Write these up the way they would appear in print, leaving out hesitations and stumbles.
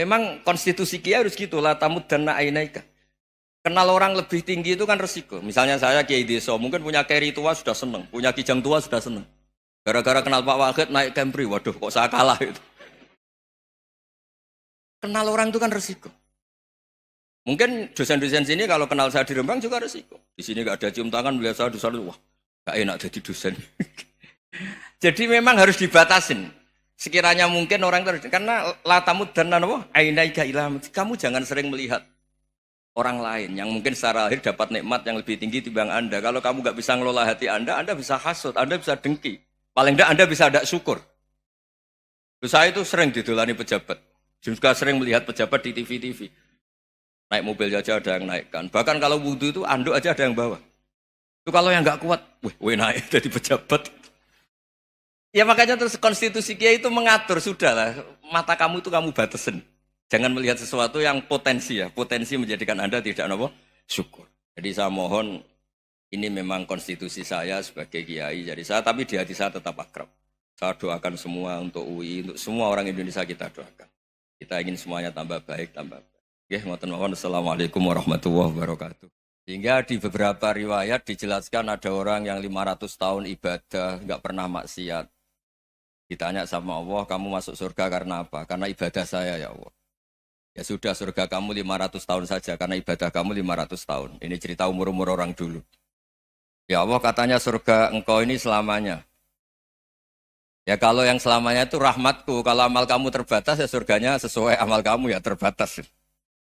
Memang konstitusi Kiai harus gitu lah tamuddanna ainaika. Kenal orang lebih tinggi itu kan resiko. Misalnya saya Kiai Deso, mungkin punya carry tua sudah seneng, punya kijang tua sudah seneng. Gara-gara kenal Pak Wahid naik Camry, waduh kok saya kalah itu. Kenal orang itu kan resiko. Mungkin dosen-dosen sini kalau kenal saya di Rembang juga resiko. Di sini gak ada cium tangan, melihat saya dosen, wah gak enak jadi dosen. Jadi memang harus dibatasin. Sekiranya mungkin orang terus, karena latamud dan nanawa ainaika ilham. Kamu jangan sering melihat orang lain yang mungkin secara lahir dapat nikmat yang lebih tinggi timbang Anda. Kalau kamu gak bisa ngelola hati Anda bisa hasut, Anda bisa dengki. Paling tidak Anda bisa ada syukur. Saya itu sering didolani pejabat. Juga sering melihat pejabat di TV-TV. Naik mobil aja ada yang naikkan. Bahkan kalau wudhu itu anduk aja ada yang bawa. Itu kalau yang nggak kuat, wih naik jadi pejabat. Ya makanya terus konstitusi Kiai itu mengatur, sudahlah mata kamu itu kamu batasin. Jangan melihat sesuatu yang potensi ya, potensi menjadikan Anda tidak apa syukur. Jadi saya mohon, ini memang konstitusi saya sebagai Kiai. Jadi saya, tapi di hati saya tetap akrab. Saya doakan semua untuk UI, untuk semua orang Indonesia kita doakan. Kita ingin semuanya tambah baik, tambah baik. Assalamualaikum warahmatullahi wabarakatuh. Sehingga di beberapa riwayat dijelaskan ada orang yang 500 tahun ibadah, nggak pernah maksiat. Ditanya sama Allah, kamu masuk surga karena apa? Karena ibadah saya ya Allah. Ya sudah, surga kamu 500 tahun saja, karena ibadah kamu 500 tahun. Ini cerita umur-umur orang dulu. Ya Allah katanya surga engkau ini selamanya. Ya kalau yang selamanya itu rahmatku, kalau amal kamu terbatas ya surganya sesuai amal kamu ya terbatas.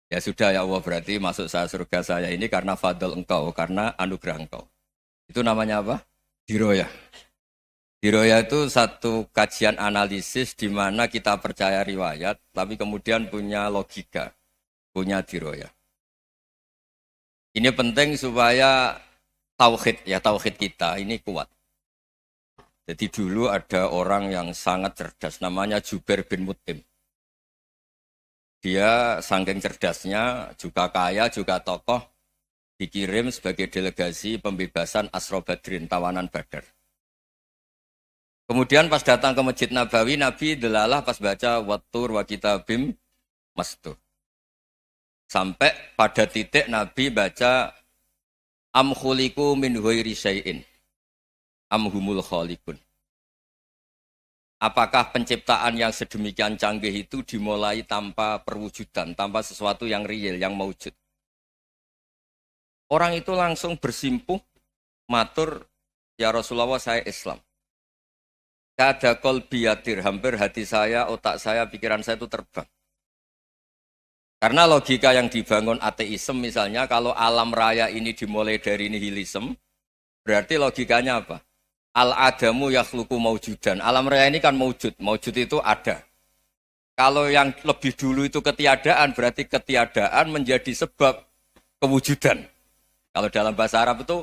Ya sudah ya Allah, berarti masuk saya surga saya ini karena fadl engkau, karena anugerah engkau. Itu namanya apa? Diroyah. Diroyah itu satu kajian analisis di mana kita percaya riwayat, tapi kemudian punya logika, punya diroyah. Ini penting supaya tauhid kita ini kuat. Jadi dulu ada orang yang sangat cerdas, namanya Jubair bin Mut'im. Dia saking cerdasnya, juga kaya, juga tokoh, dikirim sebagai delegasi pembebasan Asra Badrin, tawanan Badar. Kemudian pas datang ke Masjid Nabawi, Nabi delalah pas baca Wattur wa kitabim mastur. Sampai pada titik Nabi baca Am khuliku min ghairi syai'in am humul khaliqun. Apakah penciptaan yang sedemikian canggih itu dimulai tanpa perwujudan, tanpa sesuatu yang real, yang maujud? Orang itu langsung bersimpuh, matur, ya Rasulullah saya Islam. Kada qalbi yatir, hampir hati saya, otak saya, pikiran saya itu terbang. Karena logika yang dibangun ateisme misalnya, kalau alam raya ini dimulai dari nihilisme, berarti logikanya apa? Al-adamu yakhluqu maujudan. Alam raya ini kan maujud. Maujud itu ada. Kalau yang lebih dulu itu ketiadaan, berarti ketiadaan menjadi sebab kewujudan. Kalau dalam bahasa Arab itu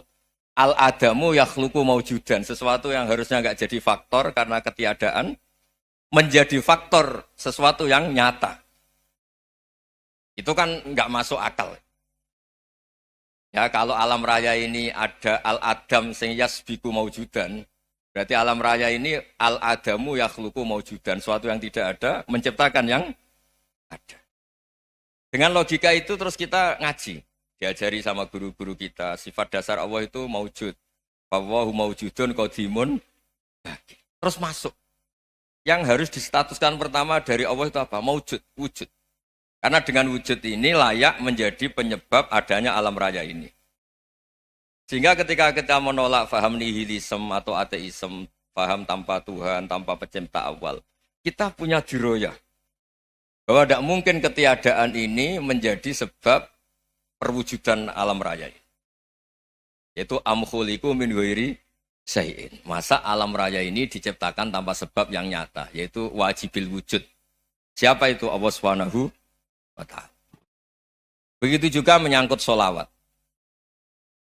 al-adamu yakhluqu maujudan. Sesuatu yang harusnya nggak jadi faktor karena ketiadaan, menjadi faktor sesuatu yang nyata. Itu kan nggak masuk akal. Ya, kalau alam raya ini ada al-adam sing yasbiku maujudan, berarti alam raya ini al-adamu yakhluqu maujudan, suatu yang tidak ada menciptakan yang ada. Dengan logika itu terus kita ngaji, diajari sama guru-guru kita, sifat dasar Allah itu maujud. Wallahu maujudun qadimun. Terus masuk. Yang harus distatuskan pertama dari Allah itu apa? Maujud, wujud. Karena dengan wujud ini layak menjadi penyebab adanya alam raya ini. Sehingga ketika kita menolak faham nihilisme atau ateisme, faham tanpa Tuhan, tanpa pencipta awal, kita punya diroyah. Bahwa tidak mungkin ketiadaan ini menjadi sebab perwujudan alam raya ini. Yaitu amkhuliku min ghairi syai'in. Masa alam raya ini diciptakan tanpa sebab yang nyata, yaitu wajibil wujud. Siapa itu? Allah Subhanahu wa ta'ala. Begitu juga menyangkut sholawat.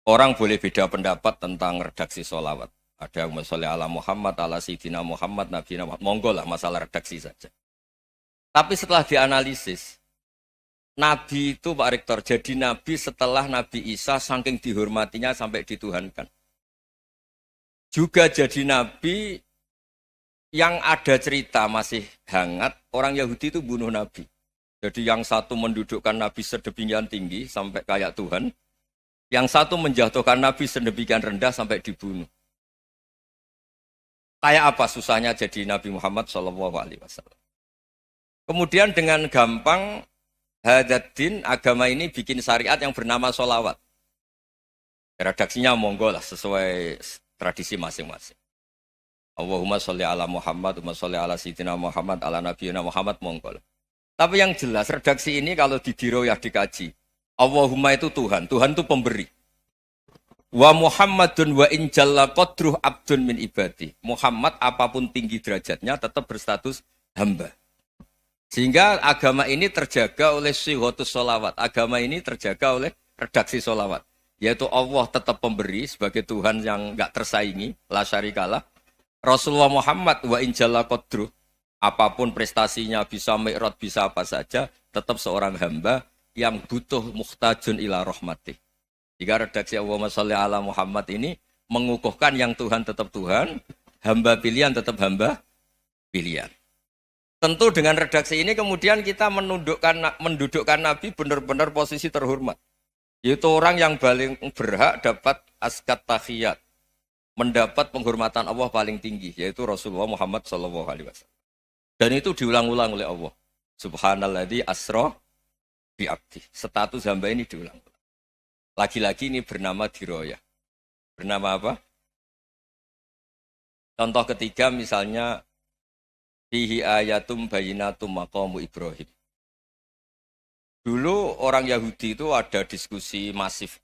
Orang boleh beda pendapat tentang redaksi sholawat. Ada yang sholli ala Muhammad, ala Sayyidina Muhammad, Nabi Muhammad. Monggo lah masalah redaksi saja. Tapi setelah dianalisis, Nabi itu Pak Rektor, jadi Nabi setelah Nabi Isa saking dihormatinya sampai dituhankan. Juga jadi Nabi yang ada cerita masih hangat, orang Yahudi itu bunuh Nabi. Jadi yang satu mendudukkan Nabi sedemikian tinggi sampai kayak Tuhan, yang satu menjatuhkan Nabi sedemikian rendah sampai dibunuh. Kayak apa susahnya jadi Nabi Muhammad SAW. Kemudian dengan gampang Hadaddin agama ini bikin syariat yang bernama sholawat. Redaksinya monggo lah sesuai tradisi masing-masing. Allahumma sholli ala Muhammad, Allahumma sholli ala Sayyidina Muhammad, ala Nabiyina Muhammad monggo lah. Tapi yang jelas redaksi ini kalau didiroyah dikaji. Allahumma itu Tuhan, Tuhan itu pemberi. Wa Muhammadun wa in jalla qadruh abdun min ibadi. Muhammad apapun tinggi derajatnya tetap berstatus hamba. Sehingga agama ini terjaga oleh sighatus sholawat. Agama ini terjaga oleh redaksi sholawat. Yaitu Allah tetap pemberi sebagai Tuhan yang enggak tersaingi, la syarikalah. Rasulullah Muhammad wa in jalla qadruh. Apapun prestasinya bisa mi'raj, bisa apa saja, tetap seorang hamba yang butuh muhtajun ila rahmatih. Jika redaksi Allahumma sholli ala Muhammad ini mengukuhkan yang Tuhan tetap Tuhan, hamba pilihan tetap hamba pilihan. Tentu dengan redaksi ini kemudian kita mendudukkan Nabi benar-benar posisi terhormat. Yaitu orang yang paling berhak dapat askat tahiyat, mendapat penghormatan Allah paling tinggi, yaitu Rasulullah Muhammad SAW. Dan itu diulang-ulang oleh Allah. Subhanalladzi asra bi abdi. Status hamba ini diulang. Lagi-lagi ini bernama diroyah. Bernama apa? Contoh ketiga misalnya fihi ayatum bayinatum maqamu Ibrahim. Dulu orang Yahudi itu ada diskusi masif.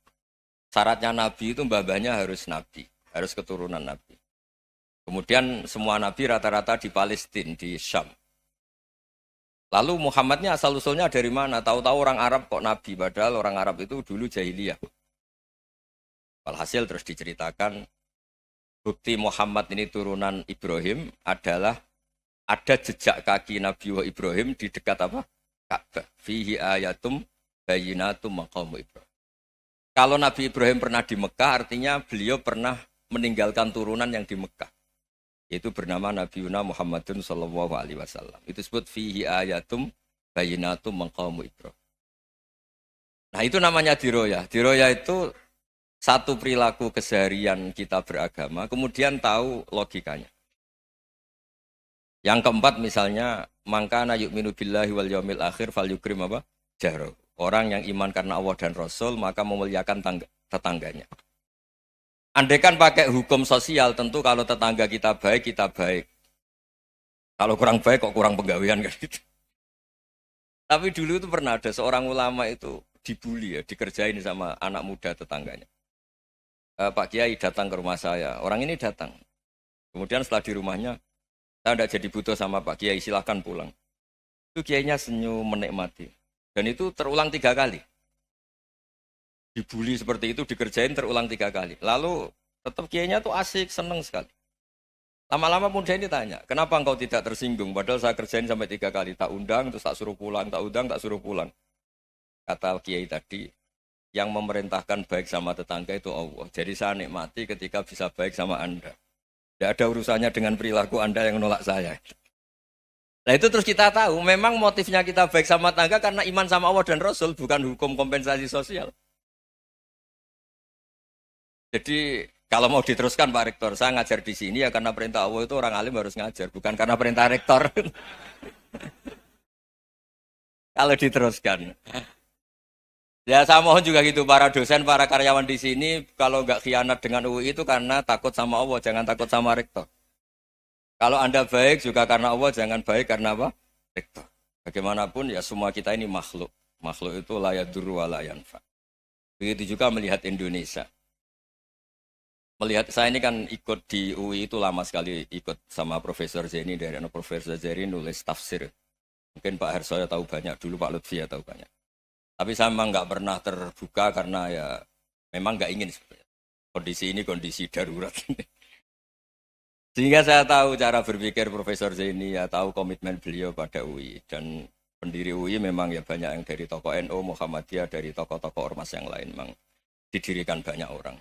Syaratnya Nabi itu mbah-mbahnya harus Nabi. Harus keturunan Nabi. Kemudian semua Nabi rata-rata di Palestina, di Syam. Lalu Muhammadnya asal-usulnya dari mana? Tahu-tahu orang Arab kok Nabi, padahal orang Arab itu dulu jahiliyah. Walhasil terus diceritakan, bukti Muhammad ini turunan Ibrahim adalah ada jejak kaki Nabi Ibrahim di dekat apa? Ka'bah. Fihi ayatum bayinatum maqamu Ibrahim. Kalau Nabi Ibrahim pernah di Mekah, artinya beliau pernah meninggalkan turunan yang di Mekah. Itu bernama Nabi Muhammadun sallallahu alaihi wasallam. Itu disebut fihi ayatum bayinatum maqamu Ibrahim. Nah, itu namanya diroyah. Diroyah itu satu perilaku keseharian kita beragama, kemudian tahu logikanya. Yang keempat misalnya, mangkana yu'minu billahi wal yaumil akhir falyukrim apa? Jaro. Orang yang iman karena Allah dan Rasul, maka memuliakan tetangganya. Andaikan pakai hukum sosial, tentu kalau tetangga kita baik, kita baik. Kalau kurang baik, kok kurang penggawean kan gitu. Tapi dulu itu pernah ada seorang ulama itu dibully ya, dikerjain sama anak muda tetangganya. Pak Kiai datang ke rumah saya, orang ini datang. Kemudian setelah di rumahnya, saya tidak jadi butuh sama Pak Kiai, silahkan pulang. Itu Kiainya senyum menikmati. Dan itu terulang 3 kali. Dibully seperti itu, dikerjain terulang 3 kali. Lalu tetap Kiainya tuh asik, seneng sekali. Lama-lama pun dia ini tanya, kenapa engkau tidak tersinggung? Padahal saya kerjain sampai 3 kali. Tak undang, terus tak suruh pulang, tak undang, tak suruh pulang. Kata Kiai tadi, yang memerintahkan baik sama tetangga itu Allah. Jadi saya nikmati ketika bisa baik sama Anda. Tidak ada urusannya dengan perilaku Anda yang menolak saya. Nah itu terus kita tahu, memang motifnya kita baik sama tetangga karena iman sama Allah dan Rasul, bukan hukum kompensasi sosial. Jadi kalau mau diteruskan Pak Rektor, saya ngajar di sini ya karena perintah Allah itu orang alim harus ngajar, bukan karena perintah Rektor. Kalau diteruskan. Ya saya mohon juga gitu, para dosen, para karyawan di sini, kalau nggak khianat dengan UI itu karena takut sama Allah, jangan takut sama Rektor. Kalau Anda baik juga karena Allah, jangan baik karena apa? Rektor. Bagaimanapun ya semua kita ini makhluk. Makhluk itu la yadurru wa la yanfa. Begitu juga melihat Indonesia. Melihat saya ini kan ikut di UI itu lama sekali, ikut sama Profesor Zeni, dari Profesor Zeni nulis tafsir. Mungkin Pak Hersoyo tahu banyak, dulu Pak Lutfi ya tahu banyak. Tapi saya memang nggak pernah terbuka karena ya memang nggak ingin sebenarnya. Kondisi ini kondisi darurat ini. Sehingga saya tahu cara berpikir Profesor Zeni, ya tahu komitmen beliau pada UI. Dan pendiri UI memang ya banyak yang dari tokoh NU, Muhammadiyah, dari tokoh-tokoh ormas yang lain memang didirikan banyak orang.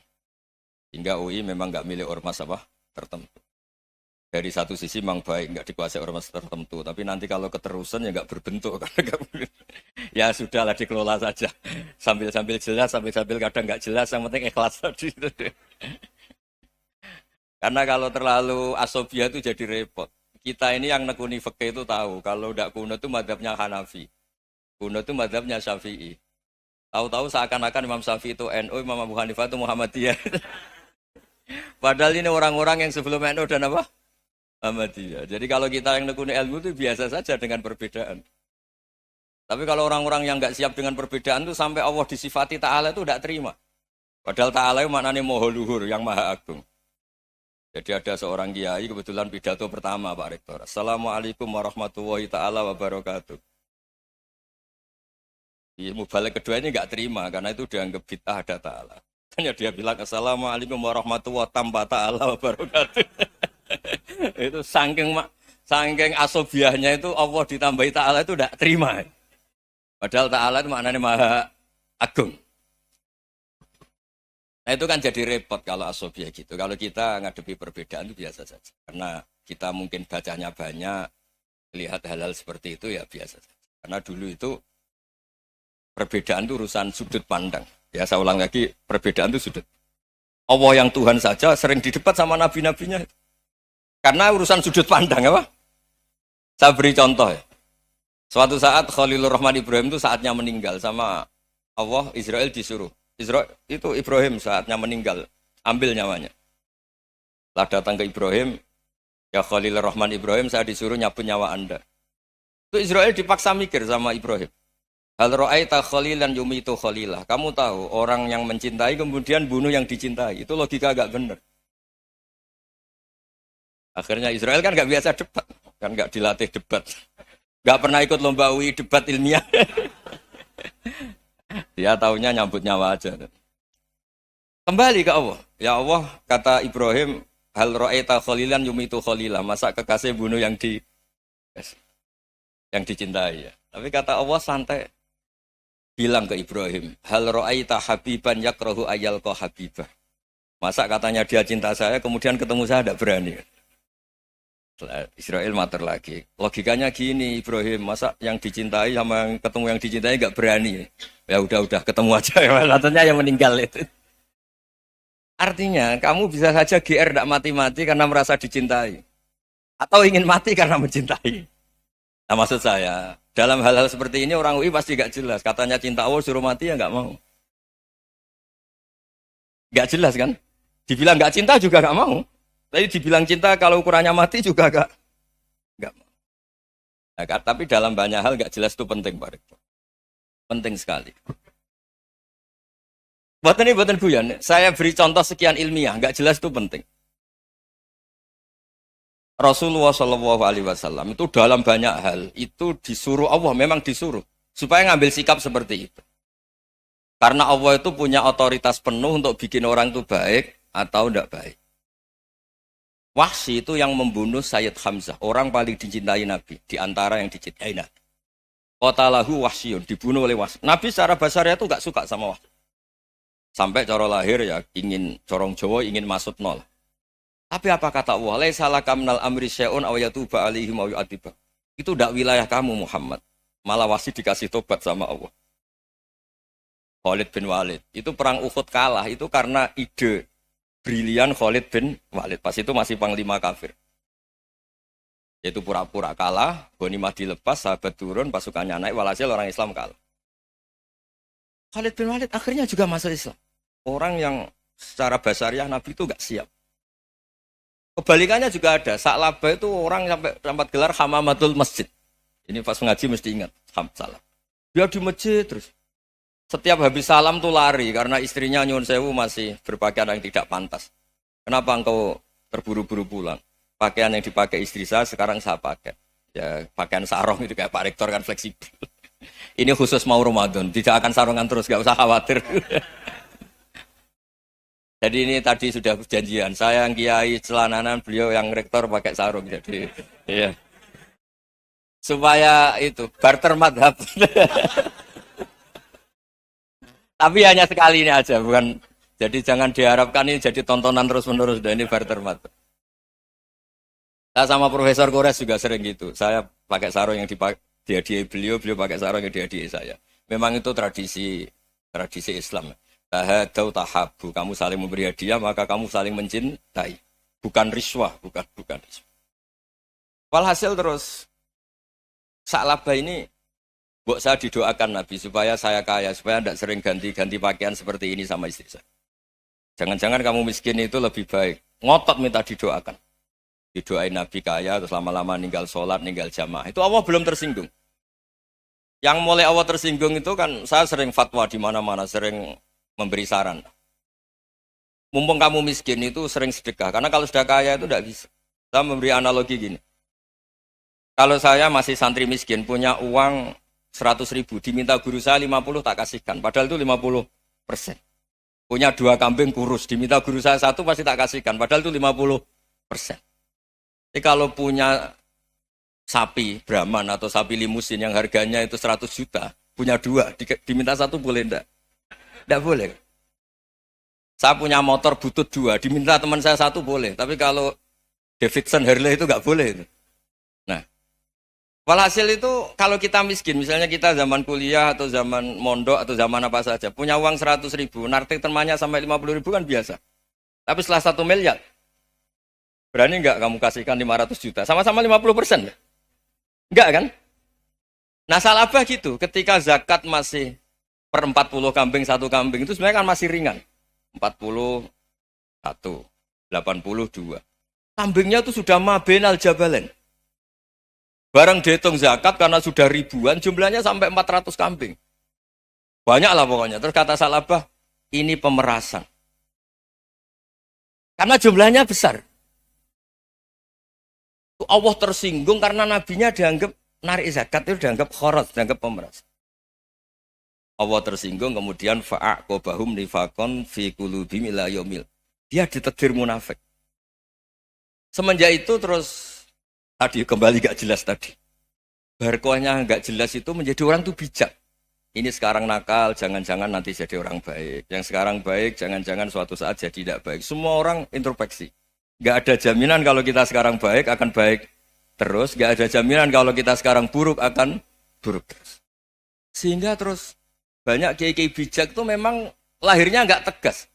Hingga UI memang nggak milik ormas apa tertentu. Dari satu sisi memang baik, nggak dikuasai ormas tertentu. Tapi nanti kalau keterusan ya nggak berbentuk. Karena ya sudahlah dikelola saja. Sambil-sambil jelas, sambil-sambil kadang nggak jelas. Yang penting ikhlas tadi. Karena kalau terlalu asobia itu jadi repot. Kita ini yang nekuni fikih itu tahu. Kalau udah kuno itu madhabnya Hanafi. Kuno itu madhabnya Syafi'i. Tahu-tahu seakan-akan Imam Syafi'i itu NU, Imam Abu Hanifah itu Muhammadiyah. Padahal ini orang-orang yang sebelum NU dan apa? Muhammadiyah. Jadi kalau kita yang nekuni ilmu itu biasa saja dengan perbedaan. Tapi kalau orang-orang yang nggak siap dengan perbedaan itu sampai Allah disifati Ta'ala itu tidak terima. Padahal Ta'ala itu maknanya Maha Luhur, yang Maha Agung. Jadi ada seorang kiai kebetulan pidato pertama Pak Rektor. Assalamualaikum warahmatullahi ta'ala wabarakatuh. Di mubalik kedua ini nggak terima karena itu dianggap bid'ah ada ta'ala. Hanya dia bilang Assalamualaikum warahmatullahi ta'ala wabarakatuh. Itu saking asobiahnya itu Allah ditambahi ta'ala itu tidak terima. Padahal ta'ala itu maknanya Maha Agung. Nah itu kan jadi repot kalau asobia gitu. Kalau kita ngadepi perbedaan itu biasa saja. Karena kita mungkin bacanya banyak, lihat hal-hal seperti itu ya biasa saja. Karena dulu itu perbedaan itu urusan sudut pandang. Ya saya ulang lagi, perbedaan itu sudut. Allah yang Tuhan saja sering didebat sama nabi-nabinya. Karena urusan sudut pandang apa? Saya beri contoh ya. Suatu saat Khalilur Rahman Ibrahim itu saatnya meninggal sama Allah, Israel disuruh. Itu Ibrahim saatnya meninggal, ambil nyawanya. Setelah datang ke Ibrahim, ya Khalilur Rahman Ibrahim, saya disuruh nyabut nyawa Anda. Itu Israel dipaksa mikir sama Ibrahim. Hal ra'aita khalilan yumitu khalilah. Kamu tahu orang yang mencintai kemudian bunuh yang dicintai. Itu logika agak benar. Akhirnya Israel kan nggak biasa debat, kan nggak dilatih debat, nggak pernah ikut lomba UI debat ilmiah. Dia taunya nyambut nyawa aja. Kembali ke Allah. Ya Allah, kata Ibrahim, hal ra'aita khalilan yumitu khalilah. Masa kekasih bunuh yang dicintai ya. Tapi kata Allah santai. Bilang ke Ibrahim, hal ra'aita habiban yakrahu ayyalqa habibah. Masa katanya dia cinta saya, kemudian ketemu saya tidak berani. Israel mater lagi. Logikanya gini Ibrahim, masa yang dicintai sama yang ketemu yang dicintai nggak berani. Ya udah ketemu aja. Katanya yang meninggal itu. Artinya kamu bisa saja GR tidak mati-mati karena merasa dicintai. Atau ingin mati karena mencintai. Nah maksud saya, dalam hal-hal seperti ini orang UI pasti nggak jelas. Katanya cinta Allah suruh mati ya nggak mau. Nggak jelas kan? Dibilang nggak cinta juga nggak mau. Tapi dibilang cinta kalau ukurannya mati juga enggak. Nah, tapi dalam banyak hal enggak jelas itu penting Pak Rektor. Penting sekali. Buatan guyon. Saya beri contoh sekian ilmiah, enggak jelas itu penting. Rasulullah SAW itu dalam banyak hal itu disuruh Allah, memang disuruh supaya ngambil sikap seperti itu. Karena Allah itu punya otoritas penuh untuk bikin orang itu baik atau enggak baik. Wahsy itu yang membunuh Sayyid Hamzah, orang paling dicintai Nabi, di antara yang dicintai Nabi. Qatalahu Wahsyun, dibunuh oleh Wahsy. Nabi secara basarnya itu enggak suka sama Wahsy. Sampai cara lahir ya ingin corong Jawa ingin masuk nol. Tapi apa kata Allah? Laisa laka minal amri syai'un aw yatuba alaihim aw yu'adziba. Itu enggak wilayah kamu Muhammad. Malah Wahsy dikasih tobat sama Allah. Khalid bin Walid, itu perang Uhud kalah itu karena ide brilian Khalid bin Walid. Pas itu masih panglima kafir. Yaitu pura-pura kalah, ghanimah dilepas, sahabat turun, pasukannya naik, walhasil orang Islam kalah. Khalid bin Walid akhirnya juga masuk Islam. Orang yang secara basariah Nabi itu enggak siap. Kebalikannya juga ada. Sa'labah itu orang sampai dapat gelar Hamamatul Masjid. Ini pas ngaji mesti ingat. Salah. Dia di masjid terus. Setiap habis salam tuh lari karena istrinya nyuwun sewu masih berpakaian yang tidak pantas. Kenapa engkau terburu-buru pulang? Pakaian yang dipakai istri saya sekarang saya pakai. Ya pakaian sarung itu kayak Pak Rektor kan fleksibel. Ini khusus mau Ramadan, tidak akan sarungan terus, gak usah khawatir. Jadi ini tadi sudah perjanjian. Saya yang kiai celananan, beliau yang rektor pakai sarung. Jadi iya. Supaya itu barter madhab. Tapi hanya sekali ini aja, bukan. Jadi jangan diharapkan ini jadi tontonan terus-menerus. Dan ini barter madhab. Saya sama Profesor Kores juga sering gitu. Saya pakai sarung yang dihadiahi beliau, beliau pakai sarung yang dihadiahi saya. Memang itu tradisi Islam. Tahadau tahabu, kamu saling memberi hadiah maka kamu saling mencintai. Bukan riswah, bukan riswah. Walhasil terus Sa'labah ini buat saya didoakan Nabi supaya saya kaya, supaya tidak sering ganti-ganti pakaian seperti ini sama istri saya. Jangan-jangan kamu miskin itu lebih baik. Ngotot minta didoakan. Didoain Nabi kaya, terus lama-lama ninggal sholat, ninggal jamaah. Itu Allah belum tersinggung. Yang mulai Allah tersinggung itu kan saya sering fatwa di mana-mana, sering memberi saran. Mumpung kamu miskin itu sering sedekah. Karena kalau sudah kaya itu tidak bisa. Saya memberi analogi gini. Kalau saya masih santri miskin, punya uang 100.000, diminta guru saya 50 tak kasihkan. Padahal itu 50%. Punya 2 kambing kurus, diminta guru saya 1 pasti tak kasihkan. Padahal itu 50%. Jadi kalau punya sapi Brahman atau sapi limusin yang harganya itu 100 juta, punya 2, diminta 1 boleh enggak? Enggak boleh. Saya punya motor butut 2, diminta teman saya 1 boleh. Tapi kalau Davidson Harley itu enggak boleh. Nah, walhasil itu kalau kita miskin, misalnya kita zaman kuliah atau zaman mondok atau zaman apa saja, punya uang 100.000, narik temannya sampai 50.000 kan biasa. Tapi setelah 1 miliar, berani enggak kamu kasihkan 500 juta? Sama-sama 50%. Enggak kan? Nah Sa'labah gitu, ketika zakat masih per 40 kambing 1 kambing itu sebenarnya kan masih ringan. 41, 82. Kambingnya itu sudah mabenal jabalen. Barang dihitung zakat karena sudah ribuan, jumlahnya sampai 400 kambing. Banyak lah pokoknya. Terus kata Sa'labah, ini pemerasan. Karena jumlahnya besar. Allah tersinggung karena nabinya dianggap narik zakat itu dianggap kharat, dianggap pemeras. Allah tersinggung kemudian fa'aqobahum nifakon fi qulubihim ila yaumil. Dia ditakdir munafik. Semenjak itu terus tadi kembali gak jelas tadi. Barkohnya gak jelas itu menjadi orang tuh bijak. Ini sekarang nakal, jangan-jangan nanti jadi orang baik. Yang sekarang baik, jangan-jangan suatu saat jadi tidak baik. Semua orang introspeksi. Gak ada jaminan kalau kita sekarang baik akan baik terus. Gak ada jaminan kalau kita sekarang buruk akan buruk terus. Sehingga terus banyak kiai-kiai bijak itu memang lahirnya gak tegas.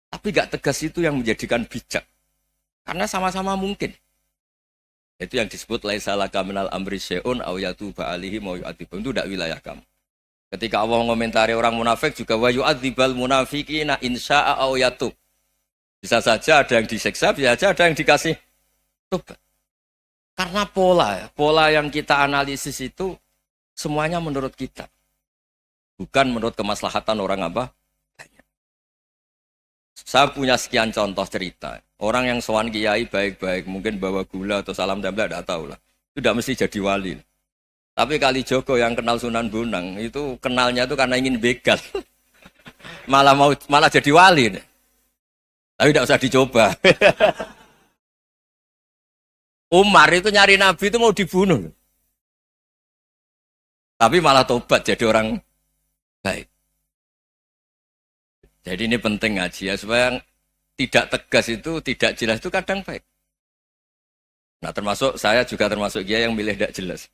Tapi gak tegas itu yang menjadikan bijak. Karena sama-sama mungkin. Itu yang disebut laisa laka minal amri syai'un aw yatuba alaihi wa yu'adzibum. Itu tidak wilayah kamu. Ketika Allah mengomentari orang munafik juga wa yu'adzibal munafiqina insya'a aw yatub. Bisa saja ada yang disiksa, bisa saja ada yang dikasih tobat. Karena pola yang kita analisis itu semuanya menurut kita. Bukan menurut kemaslahatan orang apa? Banyak. Saya punya sekian contoh cerita. Orang yang sowan kiai baik-baik, mungkin bawa gula atau salam tempel, tidak tahu lah. Itu tidak mesti jadi wali. Tapi Kali Joko yang kenal Sunan Bonang, itu kenalnya itu karena ingin begal. malah jadi wali. Tapi tidak usah dicoba. Umar itu nyari Nabi itu mau dibunuh. Tapi malah tobat jadi orang baik. Jadi ini penting ngaji ya, supaya tidak tegas itu, tidak jelas itu kadang baik. Nah termasuk saya juga termasuk dia yang milih tidak jelas.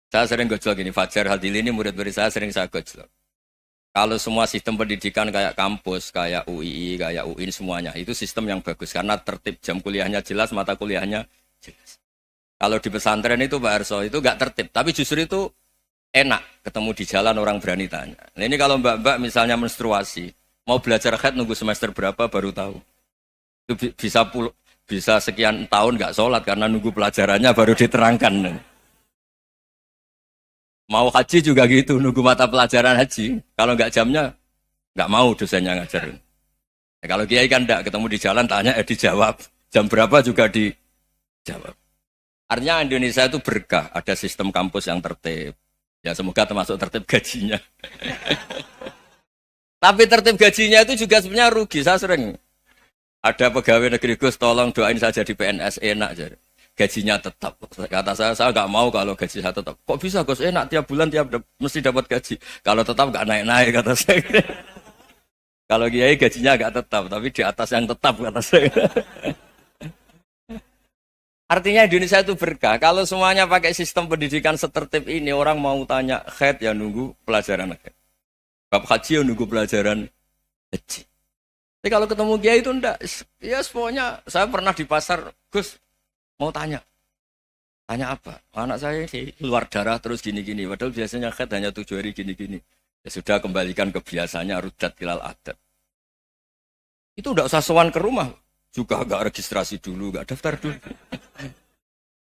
Saya sering gojlok gini, Fajar Hadili ini murid-murid saya sering saya gojlok. Kalau semua sistem pendidikan kayak kampus, kayak UII, kayak UIN semuanya, itu sistem yang bagus. Karena tertib jam kuliahnya jelas, mata kuliahnya jelas. Kalau di pesantren itu Pak Arso, itu nggak tertib. Tapi justru itu enak, ketemu di jalan orang berani tanya. Nah ini kalau mbak-mbak misalnya menstruasi, mau belajar haid nunggu semester berapa baru tahu. Itu bisa sekian tahun nggak sholat karena nunggu pelajarannya baru diterangkan. Mau haji juga gitu, nunggu mata pelajaran haji. Kalau nggak jamnya, nggak mau dosennya ngajar. Ya, kalau kiai kan enggak, ketemu di jalan, tanya, dijawab. Jam berapa juga dijawab. Artinya Indonesia itu berkah, ada sistem kampus yang tertib. Ya semoga termasuk tertib gajinya. Tapi tertib gajinya itu juga sebenarnya rugi, saya sering. Ada pegawai negeri Gus, tolong doain saja di PNS, enak jadi. Gajinya tetap. Kata saya nggak mau kalau gaji saya tetap. Kok bisa Gus, enak tiap bulan mesti dapat gaji. Kalau tetap nggak naik-naik kata saya. Kalau kiai gajinya nggak tetap, tapi di atas yang tetap kata saya. Artinya Indonesia itu berkah. Kalau semuanya pakai sistem pendidikan setertib ini, orang mau tanya haid ya nunggu pelajaran haid. Bab haji ya nunggu pelajaran haji. Tapi kalau ketemu kiai itu enggak. Ya pokoknya saya pernah di pasar, Gus mau tanya. Tanya apa? Anak saya ini keluar darah terus gini-gini. Padahal biasanya haid hanya 7 hari gini-gini. Ya sudah kembalikan ke biasanya rudat kilal adat. Itu enggak usah sowan ke rumah. Juga enggak registrasi dulu, enggak daftar dulu.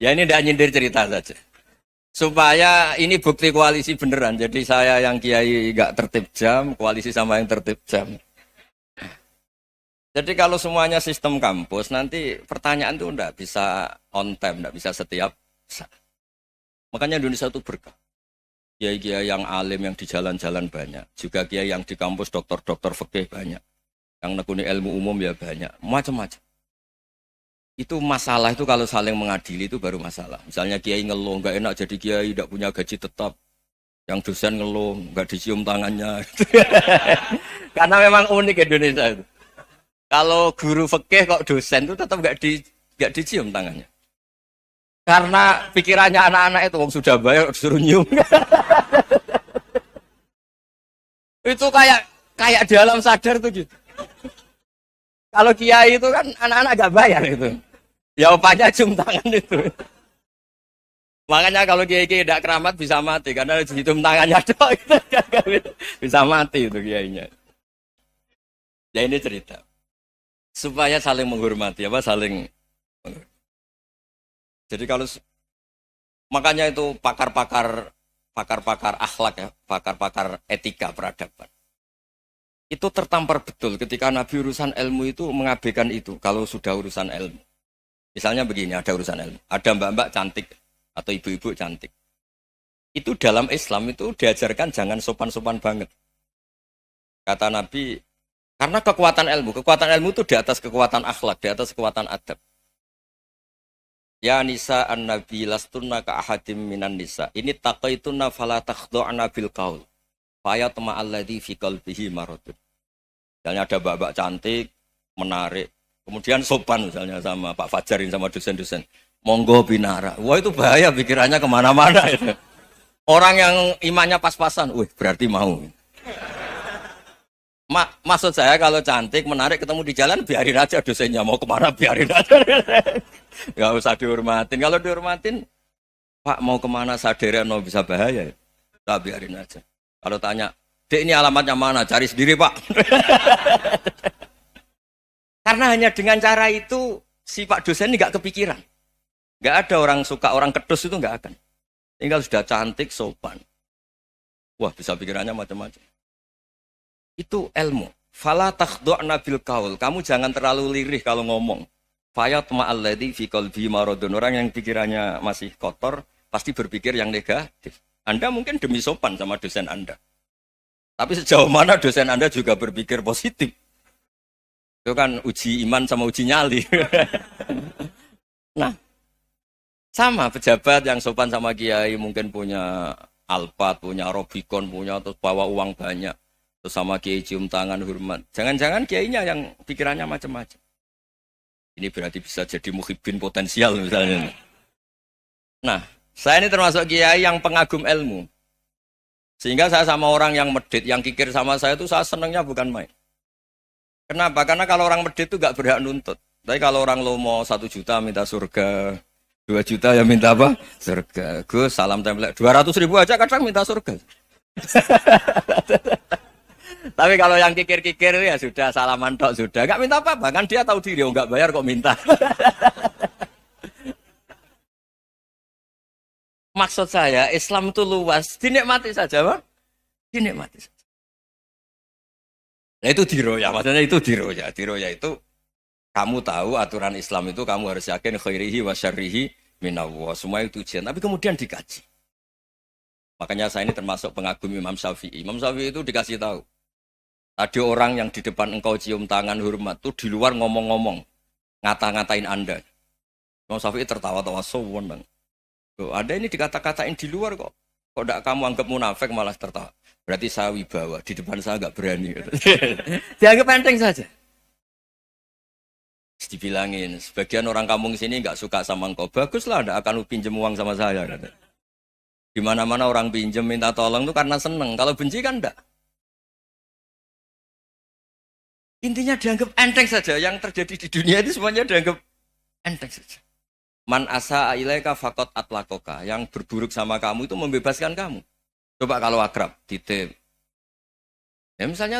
Ya ini enggak nyindir cerita saja. Supaya ini bukti koalisi beneran. Jadi saya yang kiai enggak tertib jam, koalisi sama yang tertib jam. Jadi kalau semuanya sistem kampus, nanti pertanyaan itu enggak bisa on time, enggak bisa setiap saat. Makanya Indonesia itu berkah. Kiai-kiai yang alim yang di jalan-jalan banyak. Juga kiai yang di kampus dokter-dokter fikih banyak. Yang nekuni ilmu umum ya banyak. Macam-macam. Itu masalah itu kalau saling mengadili itu baru masalah. Misalnya kiai ngeluh, nggak enak jadi kiai, tidak punya gaji tetap. Yang dosen ngeluh, nggak dicium tangannya. Karena memang unik Indonesia itu. Kalau guru fikih kok dosen itu tetap nggak dicium tangannya. Karena pikirannya anak-anak itu, wong sudah bayar disuruh nyium. Itu kayak di alam sadar tuh gitu. Kalau kiai itu kan anak-anak gak bayar itu. Ya opanya cium tangan itu. Makanya kalau kiai-kiai tidak keramat bisa mati. Karena cium tangannya doang itu bisa mati itu kiainya. Ya ini cerita. Supaya saling menghormati. Saling. Jadi kalau makanya itu pakar-pakar akhlak ya. Pakar-pakar etika peradaban. Itu tertampar betul ketika Nabi urusan ilmu itu mengabaikan itu. Kalau sudah urusan ilmu. Misalnya begini, ada urusan ilmu. Ada mbak-mbak cantik atau ibu-ibu cantik. Itu dalam Islam itu diajarkan jangan sopan-sopan banget. Kata Nabi, karena kekuatan ilmu itu di atas kekuatan akhlak, di atas kekuatan adab. Ya nisa an-nabi lastunna ka ahadim minan nisa. Ini taqaitunna fala takhdu'na bil qaul. Faya tema'alladhi fi qalbihi maradun. Misalnya ada mbak-mbak cantik, menarik. Kemudian sopan misalnya sama Pak Fajarin sama dosen-dosen. Monggo binara. Wah itu bahaya pikirannya kemana-mana itu. Orang yang imannya pas-pasan, berarti mau. Maksud saya kalau cantik, menarik ketemu di jalan, biarin aja dosennya. Mau kemana biarin aja. Gak usah dihormatin. Kalau dihormatin, Pak mau kemana saderen bisa bahaya. Nah, biarin aja. Kalau tanya, Dek ini alamatnya mana? Cari sendiri Pak. Karena hanya dengan cara itu, si Pak dosen ini gak kepikiran. Gak ada orang suka, orang kedus itu gak akan. Tinggal sudah cantik, sopan. Wah bisa pikirannya macam-macam. Itu ilmu. Fala takhdu'na bil qaul. Kamu jangan terlalu lirih kalau ngomong. Fayat ma'alladhi fi qalbi maradun. Orang yang pikirannya masih kotor, pasti berpikir yang negatif. Anda mungkin demi sopan sama dosen Anda. Tapi sejauh mana dosen Anda juga berpikir positif. Itu kan uji iman sama uji nyali. Nah, sama pejabat yang sopan sama kiai mungkin punya Alphard, punya Robicon, punya terus bawa uang banyak. Terus sama kiai cium tangan hormat. Jangan-jangan kiainya yang pikirannya macam-macam. Ini berarti bisa jadi muhibbin potensial misalnya. Nah, saya ini termasuk kiai yang pengagum ilmu. Sehingga saya sama orang yang medit, yang kikir sama saya itu saya senangnya bukan main. Kenapa? Karena kalau orang medit itu gak berhak nuntut. Tapi kalau orang lomo 1 juta minta surga, 2 juta ya minta apa? Surga. Gus, salam template. 200.000 aja kadang minta surga. Tapi kalau yang kikir-kikir ya sudah salaman tok sudah. Gak minta apa-apa. Kan dia tahu diri, gak bayar kok minta. Maksud saya, Islam itu luas. Dinikmati saja, Pak. Dinikmati saja. Nah itu diroya, maksudnya itu diroya. Diroya itu, kamu tahu aturan Islam itu kamu harus yakin khairihi wa syarrihi minallah. Semua itu ujian, tapi kemudian dikaji. Makanya saya ini termasuk pengagum Imam Syafi'i. Imam Syafi'i itu dikasih tahu. Ada orang yang di depan engkau cium tangan hormat, itu di luar ngomong-ngomong. Ngata-ngatain Anda. Imam Syafi'i tertawa-tawa, sowan bang. Ada ini dikata-katain di luar kok. Kok tidak kamu anggap munafik malah tertawa. Berarti saya wibawa. Di depan saya nggak berani. Dianggap penting saja. dibilangin, sebagian orang kampung sini nggak suka sama engkau. Baguslah, nggak akan pinjem uang sama saya. Di mana-mana orang pinjem minta tolong tuh karena seneng. Kalau benci kan enggak. Intinya dianggap enteng saja. Yang terjadi di dunia itu semuanya dianggap enteng saja. Man asa ilaika fakot atlakoka. Yang berburuk sama kamu itu membebaskan kamu. Coba kalau akrab, titip. Ya misalnya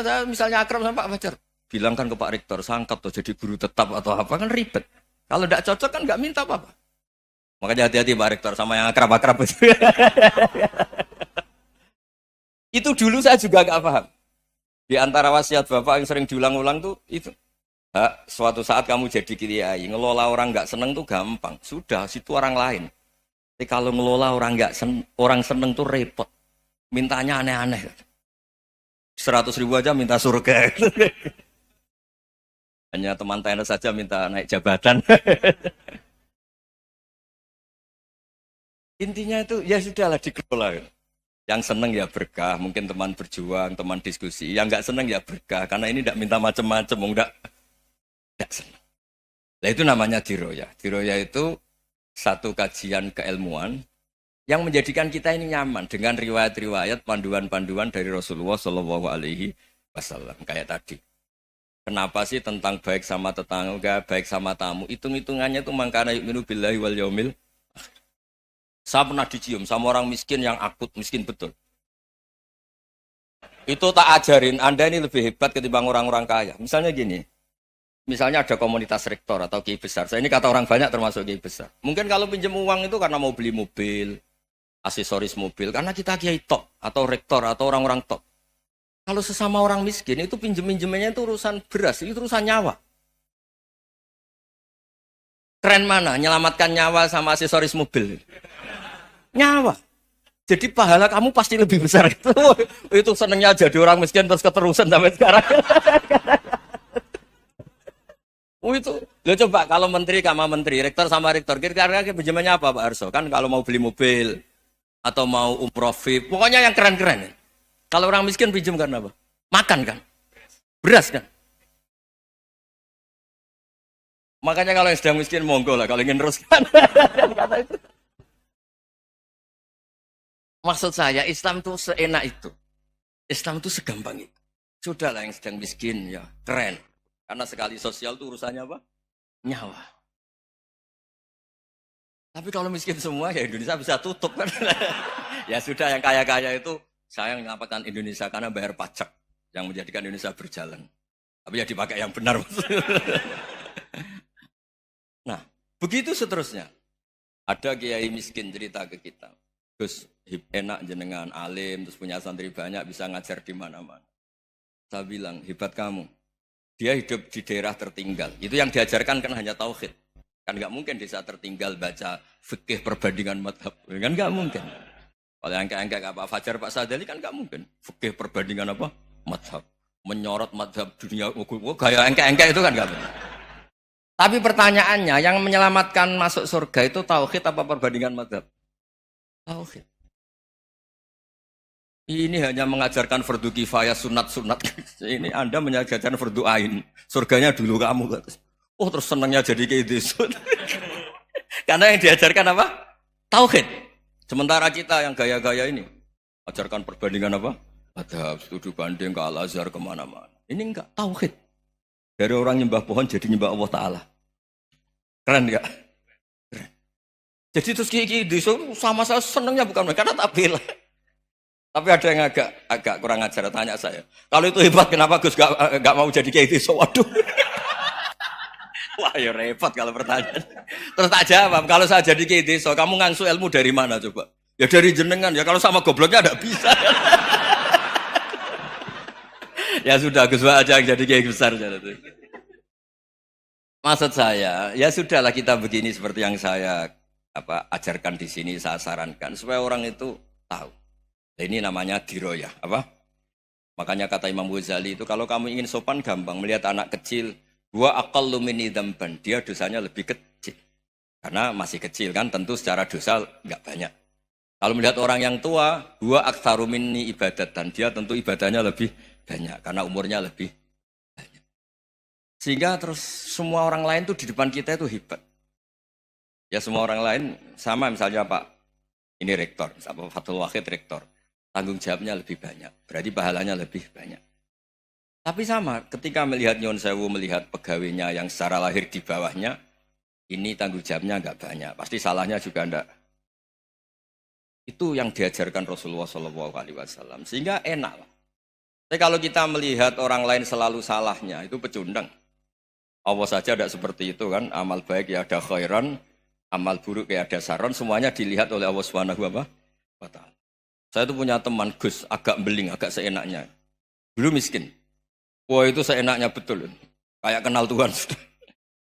akrab sama Pak Fajar. Bilangkan ke Pak Rektor, sangkap tuh jadi guru tetap atau apa, kan ribet. Kalau tidak cocok kan nggak minta apa-apa. Makanya hati-hati Pak Rektor sama yang akrab-akrab itu. Itu dulu saya juga nggak paham. Di antara wasiat Bapak yang sering diulang-ulang tuh itu. Suatu saat kamu jadi kiai, ngelola orang nggak seneng tuh gampang. Sudah, situ orang lain. Tapi kalau ngelola orang nggak orang seneng tuh repot. Mintanya aneh-aneh. 100.000 aja minta surga. Hanya teman tenis saja minta naik jabatan. Intinya itu ya sudahlah dikelola. Yang seneng ya berkah, mungkin teman berjuang, teman diskusi. Yang nggak seneng ya berkah, karena ini tidak minta macam-macam, tidak seneng. Nah itu namanya diroya. Diroya itu satu kajian keilmuan yang menjadikan kita ini nyaman dengan riwayat-riwayat, panduan-panduan dari Rasulullah Shallallahu Alaihi Wasallam. Kayak tadi. Kenapa sih tentang baik sama tetangga, baik sama tamu? Hitung-hitungannya itu mangkana yu'minu billahi wal yaumil. Saya pernah dicium sama orang miskin yang akut, miskin betul. Itu tak ajarin, Anda ini lebih hebat ketimbang orang-orang kaya. Misalnya gini, misalnya ada komunitas rektor atau kiai besar. Saya ini kata orang banyak termasuk kiai besar. Mungkin kalau pinjam uang itu karena mau beli mobil, aksesoris mobil, karena kita kiai top atau rektor atau orang-orang top. Kalau sesama orang miskin itu pinjem-pinjemannya itu urusan beras, itu urusan nyawa. Keren mana? Nyelamatkan nyawa sama aksesoris mobil. Nyawa. Jadi pahala kamu pasti lebih besar itu. Itu senengnya jadi orang miskin terus keterusan sampai sekarang. Itu. Lo coba kalau menteri sama menteri, rektor sama rektor, kira-kira pinjamannya apa Pak Arso? Kan kalau mau beli mobil atau mau umroh VIP, pokoknya yang keren-keren. Kalau orang miskin pinjam karena apa? Makan kan? Beras kan? Makanya kalau yang sedang miskin monggo lah, kalau ingin teruskan. Maksud saya Islam itu seenak itu. Islam itu segampang itu. Sudahlah yang sedang miskin ya keren. Karena sekali sosial itu urusannya apa? Nyawa. Tapi kalau miskin semua ya Indonesia bisa tutup kan. Ya sudah yang kaya-kaya itu saya menyelamatkan Indonesia karena bayar pajak yang menjadikan Indonesia berjalan. Tapi ya dipakai yang benar. Nah, begitu seterusnya. Ada kiai miskin cerita ke kita. Gus, enak jenengan alim, terus punya santri banyak, bisa ngajar di mana-mana. Saya bilang, hebat kamu. Dia hidup di daerah tertinggal. Itu yang diajarkan kan hanya tauhid. Kan nggak mungkin desa tertinggal baca fikih perbandingan madhab. Kan nggak mungkin. Kalau yang kayak Pak Fajar, Pak Sadali kan nggak mungkin. Fikih perbandingan apa? Madhab. Menyorot madhab dunia. Kayak engke-engke itu kan nggak mungkin. Tapi pertanyaannya, yang menyelamatkan masuk surga itu tauhid apa perbandingan madhab? Tauhid. Ini hanya mengajarkan fardu kifayah, sunat-sunat. Ini Anda mengajarkan fardu ain. Surganya dulu kamu. Oh terus senangnya jadi kayak gitu. Karena yang diajarkan apa? Tauhid. Sementara kita yang gaya-gaya ini, ajarkan perbandingan apa? Madhab, studi banding ke Al-Azhar kemana-mana. Ini enggak, tauhid. Dari orang nyembah pohon jadi nyembah Allah Ta'ala. Keren enggak? Keren. Jadi terus kiki sama saya senangnya bukan karena tak bela. Tapi ada yang agak kurang ajar, tanya saya. Kalau itu hebat, kenapa Gus gak mau jadi kayak gitu? Waduh. Wah ya repot kalau pertanyaan. Terus tak jawab, kalau saya jadi kayak gitu, kamu ngangsu ilmu dari mana coba? Ya dari jenengan, ya kalau sama gobloknya ada bisa. Ya sudah, Gus aja yang jadi kayak besar. Maksud saya, ya sudahlah kita begini seperti yang saya ajarkan di sini, saya sarankan. Supaya orang itu tahu. Ini namanya diroyah, apa? Makanya kata Imam Ghazali itu kalau kamu ingin sopan gampang melihat anak kecil, wa aqallu minni dzamban, dia dosanya lebih kecil. Karena masih kecil kan, tentu secara dosa enggak banyak. Kalau melihat orang yang tua, wa aktsaru minni ibadatan, dia tentu ibadahnya lebih banyak karena umurnya lebih banyak. Sehingga terus semua orang lain tuh di depan kita itu hebat. Ya semua orang lain sama misalnya Pak, ini rektor, Pak Fathul Wahid rektor. Tanggung jawabnya lebih banyak, berarti pahalanya lebih banyak. Tapi sama, ketika melihat Nyon Sewu, melihat pegawainya yang secara lahir di bawahnya, ini tanggung jawabnya enggak banyak, pasti salahnya juga enggak. Itu yang diajarkan Rasulullah SAW, sehingga enak. Tapi kalau kita melihat orang lain selalu salahnya, itu pecundang. Allah saja tidak seperti itu kan, amal baik ya ada khairan, amal buruk ya ada saron, semuanya dilihat oleh Allah Subhanahu wa Ta'ala. Saya itu punya teman Gus, agak beling, agak seenaknya. Dulu miskin. Wah itu seenaknya betul. Kayak kenal Tuhan sudah.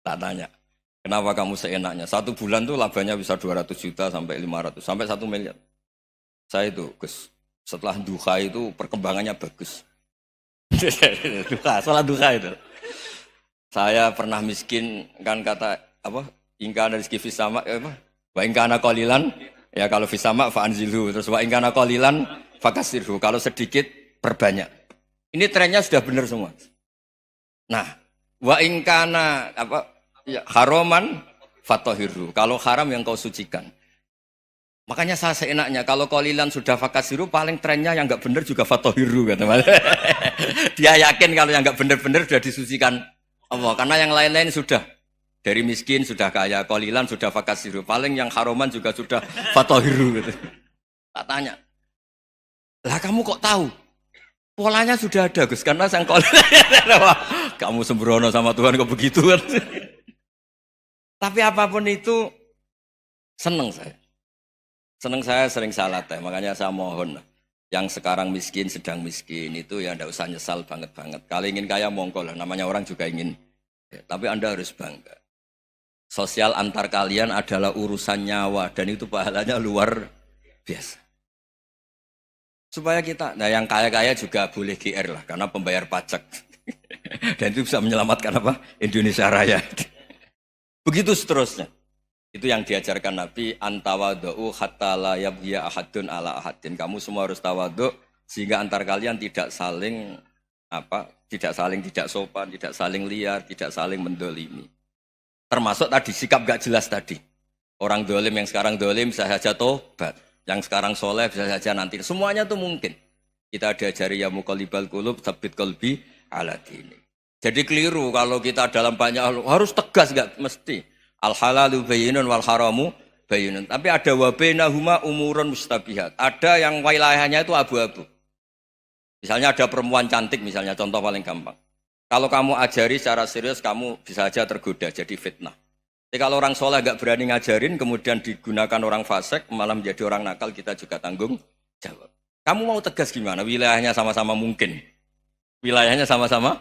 Tak tanya, kenapa kamu seenaknya? 1 bulan tuh labanya bisa 200 juta sampai 500, sampai 1 miliar. Saya itu Gus, setelah duha itu perkembangannya bagus. Duha, sholat duha itu. Saya pernah miskin, kan kata, apa, ingkana rizki fisama, apa? Wa ingkana qalilan, ya kalau fisama fa'anzilhu, terus wa ingkana qalilan fakasirhu, kalau sedikit perbanyak. Ini trennya sudah benar semua. Nah, wa ingkana apa ya, haroman fatohiru, kalau haram yang kau sucikan. Makanya saya seenaknya, kalau qalilan sudah fakasiru, paling trennya yang enggak benar juga fatohiru kata Mas. Dia yakin kalau yang enggak benar-benar sudah disucikan Allah, karena yang lain-lain sudah. Dari miskin sudah kaya, qalilan sudah fakasiru, paling yang haroman juga sudah fatohiru gitu. Tak tanya, lah kamu kok tahu? Polanya sudah ada Gus, karena sang qalilan. Kamu sembrono sama Tuhan kok begitu kan? Tapi apapun itu, senang saya. Senang saya sering salah teh, makanya saya mohon yang sekarang miskin, sedang miskin itu ya tidak usah nyesal banget-banget. Kalau ingin kaya monggo lah, namanya orang juga ingin. Ya, tapi Anda harus bangga. Sosial antar kalian adalah urusan nyawa dan itu pahalanya luar biasa. Supaya kita, nah yang kaya-kaya juga boleh GR lah karena pembayar pajak. Dan itu bisa menyelamatkan apa? Indonesia Raya. Begitu seterusnya. Itu yang diajarkan Nabi, antawadhu hatta la yabghiya ahadun ala ahadin. Kamu semua harus tawadhu sehingga antar kalian tidak saling tidak sopan, tidak saling liar, tidak saling mendolimi. Termasuk tadi sikap gak jelas tadi. Orang dolim yang sekarang dolim bisa saja tobat, yang sekarang soleh bisa saja nanti. Semuanya itu mungkin. Kita diajari ya muqallibal qulub tsabbit qalbi ala dini. Jadi keliru kalau kita dalam banyak hal harus tegas, gak mesti. Al halalu bayyinun wal haramu bayyinun. Tapi ada wa bainahuma umurun mustabihat. Ada yang wilayahnya itu abu-abu. Misalnya ada perempuan cantik misalnya, contoh paling gampang. Kalau kamu ajari secara serius, kamu bisa saja tergoda jadi fitnah. Tapi kalau orang soleh gak berani ngajarin, kemudian digunakan orang fasik, malah menjadi orang nakal, kita juga tanggung jawab. Kamu mau tegas gimana? Wilayahnya sama-sama mungkin. Wilayahnya sama-sama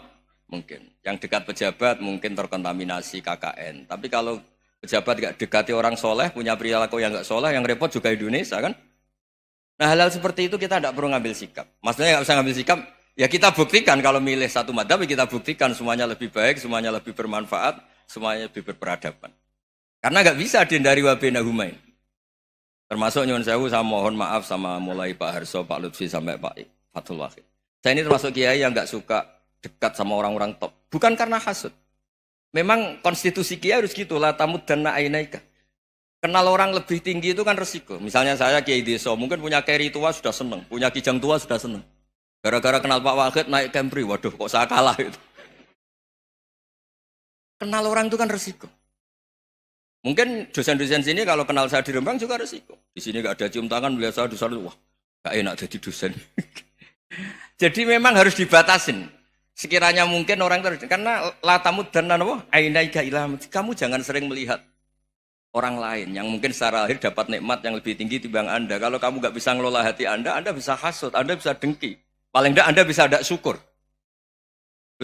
mungkin. Yang dekat pejabat mungkin terkontaminasi KKN. Tapi kalau pejabat gak dekati orang soleh, punya perilaku yang gak soleh, yang repot juga Indonesia kan? Nah hal-hal seperti itu kita tidak perlu ngambil sikap. Maksudnya gak usah ngambil sikap, ya kita buktikan kalau milih satu madzhab, kita buktikan semuanya lebih baik, semuanya lebih bermanfaat, semuanya lebih berperadaban. Karena gak bisa dihindari wa bainahumain. Termasuk nyuwun sewu, saya mohon maaf sama mulai Pak Harso, Pak Lutfi sampai Pak Fathul Wahid. Saya ini termasuk kiai yang gak suka dekat sama orang-orang top. Bukan karena hasud. Memang konstitusi kiai harus gitu, la tamuddanna ainaika. Kenal orang lebih tinggi itu kan resiko. Misalnya saya kiai desa, mungkin punya keri tua sudah seneng, punya kijang tua sudah seneng. Gara-gara kenal Pak Wahid naik Camry, waduh kok saya kalah itu. Kenal orang itu kan resiko. Mungkin dosen-dosen sini kalau kenal saya di Rembang juga resiko. Di sini gak ada cium tangan, melihat saya di sana, wah gak enak jadi dosen. Jadi memang harus dibatasin. Sekiranya mungkin orang terus, karena latamud dan nanawa ainaika ilham. Kamu jangan sering melihat orang lain yang mungkin secara lahir dapat nikmat yang lebih tinggi timbang Anda. Kalau kamu gak bisa ngelola hati Anda bisa hasut, Anda bisa dengki. Paling tidak Anda bisa tidak syukur.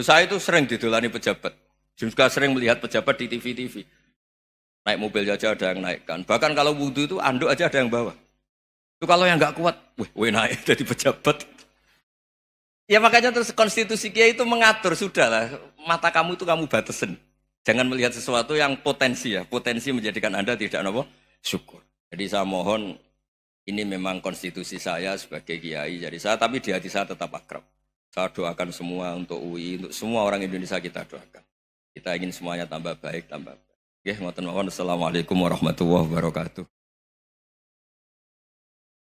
Saya itu sering didolani pejabat. Juga sering melihat pejabat di TV-TV. Naik mobil aja ada yang naikkan. Bahkan kalau wudhu itu anduk aja ada yang bawa. Itu kalau yang gak kuat, wih naik jadi pejabat. Ya makanya terus konstitusi kiai itu mengatur, sudahlah. Mata kamu itu kamu batasin. Jangan melihat sesuatu yang potensi ya. Potensi menjadikan Anda tidak syukur. Jadi saya mohon, ini memang konstitusi saya sebagai kiai. Jadi saya, tapi di hati saya tetap akrab. Saya doakan semua untuk UI, untuk semua orang Indonesia kita doakan. Kita ingin semuanya tambah baik, tambah baik. Oke, ngoten mawon. Assalamualaikum warahmatullahi wabarakatuh.